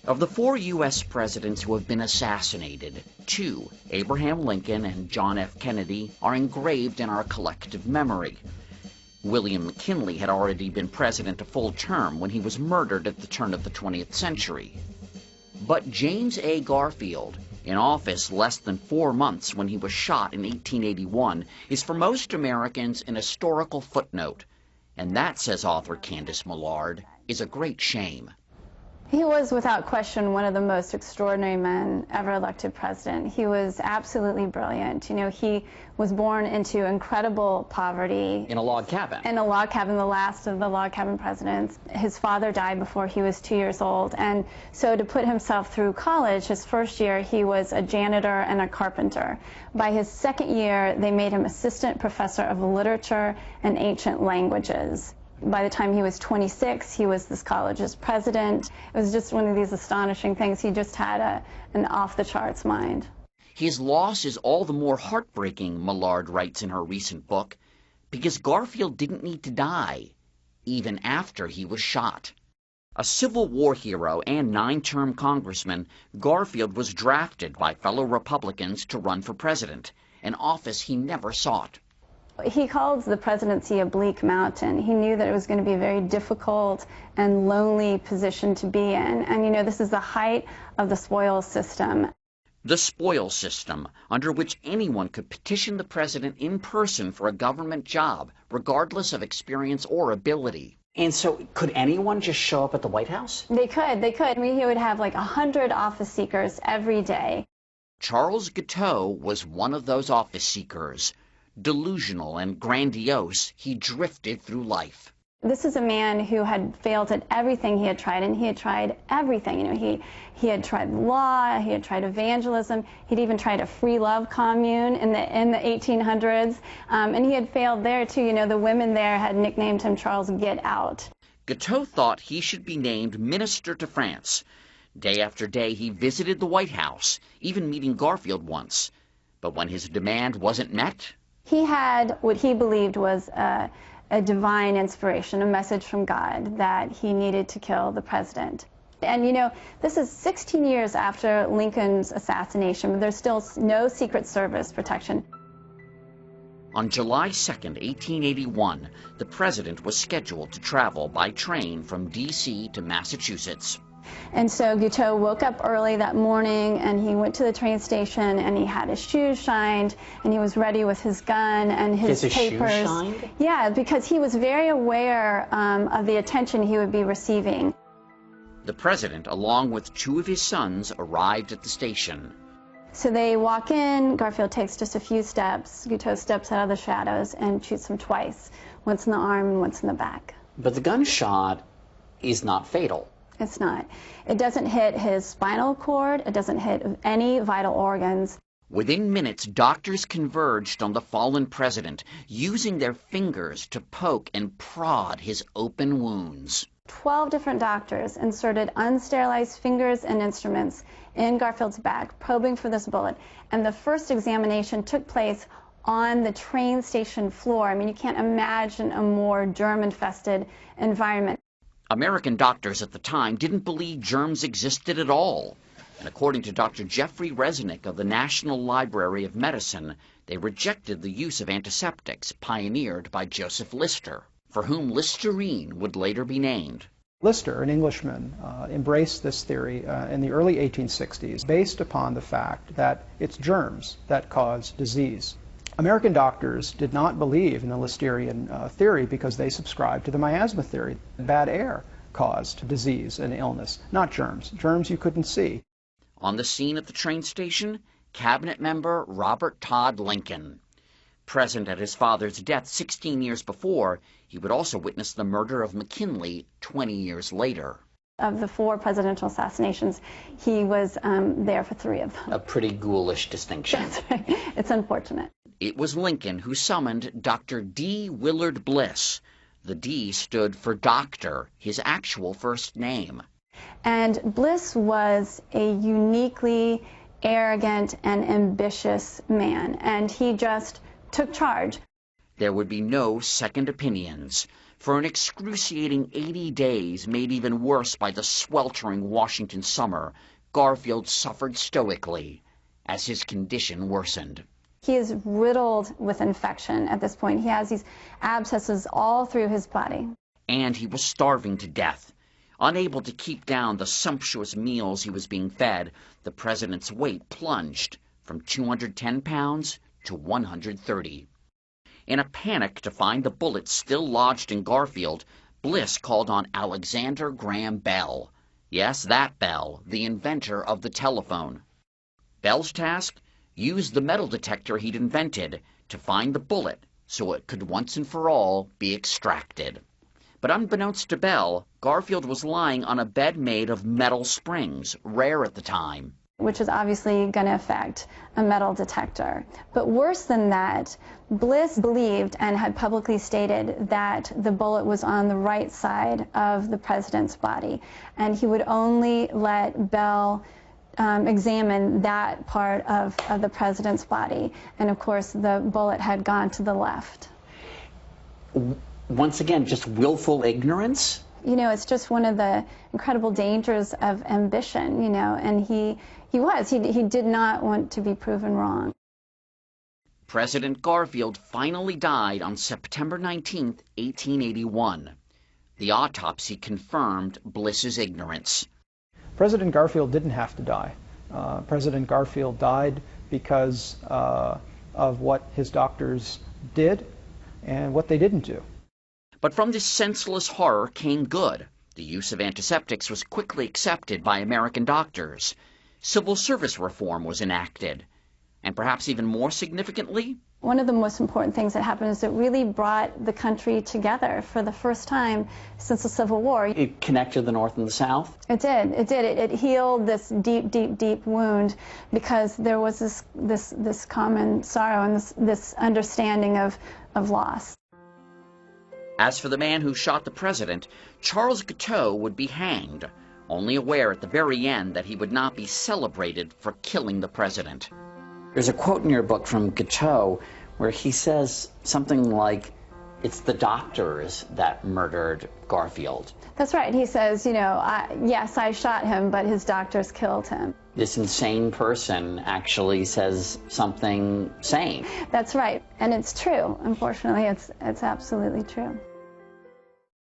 Of the 4 U.S. presidents who have been assassinated, 2, Abraham Lincoln and John F. Kennedy, are engraved in our collective memory. William McKinley had already been president a full term when he was murdered at the turn of the 20th century. But James A. Garfield, in office less than 4 months when he was shot in 1881, is for most Americans an historical footnote. And that, says author Candace Millard, is a great shame. He was, without question, one of the most extraordinary men ever elected president. He was absolutely brilliant. You know, he was born into incredible poverty. In a log cabin. In a log cabin, the last of the log cabin presidents. His father died before he was 2 years old, and so to put himself through college, his first year, he was a janitor and a carpenter. By his second year, they made him assistant professor of literature and ancient languages. By the time he was 26, he was this college's president. It was just one of these astonishing things. He just had an off-the-charts mind. His loss is all the more heartbreaking, Millard writes in her recent book, because Garfield didn't need to die, even after he was shot. A Civil War hero and 9-term congressman, Garfield was drafted by fellow Republicans to run for president, an office he never sought. He called the presidency a bleak mountain. He knew that it was going to be a very difficult and lonely position to be in. And, you know, this is the height of the spoils system. The spoils system, under which anyone could petition the president in person for a government job, regardless of experience or ability. And so, could anyone just show up at the White House? They could. I mean, he would have like 100 office seekers every day. Charles Guiteau was one of those office seekers. Delusional and grandiose, he drifted through life. This is a man who had failed at everything he had tried, and he had tried everything. You know, he had tried law, he had tried evangelism, he'd even tried a free love commune in the 1800s, and he had failed there too. You know, the women there had nicknamed him Charles Get Out. Guiteau thought he should be named Minister to France. Day after day, he visited the White House, even meeting Garfield once. But when his demand wasn't met, he had what he believed was a divine inspiration, a message from God that he needed to kill the president. And, you know, this is 16 years after Lincoln's assassination, but there's still no Secret Service protection. On July 2nd, 1881, the president was scheduled to travel by train from D.C. to Massachusetts. And so Guiteau woke up early that morning, and he went to the train station, and he had his shoes shined, and he was ready with his gun and his papers. Shoes shined? Yeah, because he was very aware of the attention he would be receiving. The president, along with 2 of his sons, arrived at the station. So they walk in, Garfield takes just a few steps, Guiteau steps out of the shadows and shoots him twice, once in the arm and once in the back. But the gunshot is not fatal. It's not. It doesn't hit his spinal cord. It doesn't hit any vital organs. Within minutes, doctors converged on the fallen president, using their fingers to poke and prod his open wounds. 12 different doctors inserted unsterilized fingers and instruments in Garfield's back, probing for this bullet. And the first examination took place on the train station floor. I mean, you can't imagine a more germ-infested environment. American doctors at the time didn't believe germs existed at all. And according to Dr. Jeffrey Resnick of the National Library of Medicine, they rejected the use of antiseptics pioneered by Joseph Lister, for whom Listerine would later be named. Lister, an Englishman, embraced this theory in the early 1860s based upon the fact that it's germs that cause disease. American doctors did not believe in the Listerian theory because they subscribed to the miasma theory. Bad air caused disease and illness, not germs. Germs you couldn't see. On the scene at the train station, cabinet member Robert Todd Lincoln. Present at his father's death 16 years before, he would also witness the murder of McKinley 20 years later. Of the 4 presidential assassinations, he was there for 3 of them. A pretty ghoulish distinction. That's right. It's unfortunate. It was Lincoln who summoned Dr. D. Willard Bliss. The D stood for doctor, his actual first name. And Bliss was a uniquely arrogant and ambitious man, and he just took charge. There would be no second opinions. for an excruciating 80 days, made even worse by the sweltering Washington summer, Garfield suffered stoically as his condition worsened. He is riddled with infection at this point. He has these abscesses all through his body. And he was starving to death. Unable to keep down the sumptuous meals he was being fed, the president's weight plunged from 210 pounds to 130. In a panic to find the bullet still lodged in Garfield, Bliss called on Alexander Graham Bell. Yes, that Bell, the inventor of the telephone. Bell's task? Use the metal detector he'd invented to find the bullet so it could once and for all be extracted. But unbeknownst to Bell, Garfield was lying on a bed made of metal springs, rare at the time. Which is obviously going to affect a metal detector. But worse than that, Bliss believed and had publicly stated that the bullet was on the right side of the president's body, and he would only let Bell examine that part of the president's body. And of course, the bullet had gone to the left. Once again, just willful ignorance? You know, it's just one of the incredible dangers of ambition, you know, and he did not want to be proven wrong. President Garfield finally died on September 19, 1881. The autopsy confirmed Bliss's ignorance. President Garfield didn't have to die. President Garfield died because of what his doctors did and what they didn't do. But from this senseless horror came good. The use of antiseptics was quickly accepted by American doctors. Civil service reform was enacted. And perhaps even more significantly, one of the most important things that happened is it really brought the country together for the first time since the Civil War. It connected the North and the South? It did. It did. It healed this deep, deep, deep wound because there was this common sorrow and this understanding of loss. As for the man who shot the president, Charles Guiteau would be hanged, only aware at the very end that he would not be celebrated for killing the president. There's a quote in your book from Guiteau where he says something like, "It's the doctors that murdered Garfield." That's right. He says, you know, yes, I shot him, but his doctors killed him. This insane person actually says something sane. That's right. And it's true. Unfortunately, it's absolutely true.